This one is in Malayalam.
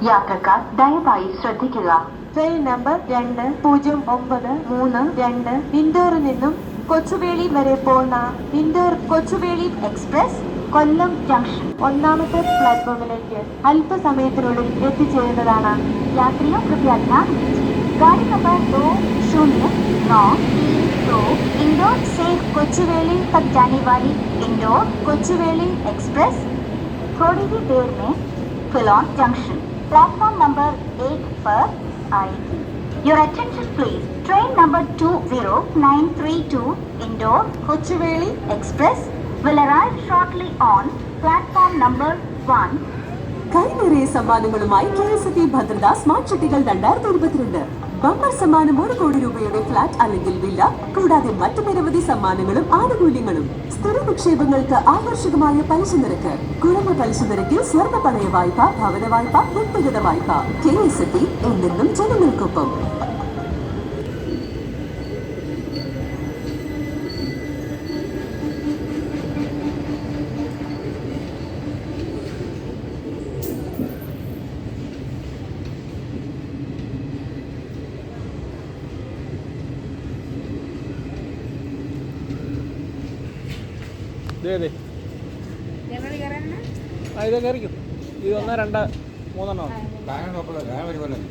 യാത്രക്കാർ ദയവായി ശ്രദ്ധിക്കുക. ട്രെയിൻ നമ്പർ 2093 ഇൻഡോറിൽ നിന്നും കൊച്ചുവേളി വരെ പോകുന്ന ഇൻഡോർ കൊച്ചുവേളി എക്സ്പ്രസ് കൊല്ലം ജംഗ്ഷൻ 1ാമത്തെ പ്ലാറ്റ്ഫോമിലേക്ക് അല്പസമയത്തിനുള്ളിൽ എത്തിച്ചേരുന്നതാണ്. यात्रियों कृपया ध्यान दीजिए. गाड़ी नंबर 2092 इंदौर से कोचुवेली तक जाने वाली इंदौर कोचुवेली एक्सप्रेस थोड़ी ही देर में कोल्लम जंक्शन प्लेटफॉर्म नंबर 8 पर आएगी. Your attention please. Train number 20932 Indore Kochuveli Express will arrive shortly on platform number 1. കൈനിറയ സമ്മാനങ്ങളുമായി KSF ഭദ്രത സ്മാർട്ട് ചിട്ടികൾ 2022. ബമ്പർ സമ്മാനം 1 കോടി രൂപയുടെ ഫ്ലാറ്റ് അല്ലെങ്കിൽ വില്ല, കൂടാതെ മറ്റു നിരവധി സമ്മാനങ്ങളും ആനുകൂല്യങ്ങളും. സ്ഥിര നിക്ഷേപങ്ങൾക്ക് ആകർഷകമായ പലിശ നിരക്ക്, കുറഞ്ഞ പലിശ നിരക്കിൽ സ്വർണ്ണ പണയ വായ്പ, ഭവന വായ്പ, വ്യക്തിഗത വായ്പ. KSF എന്നെന്നും ജനങ്ങൾക്കൊപ്പം. ഇതേ ഇത് കയറിക്കും. ഇത് 1 2 3 എണ്ണം.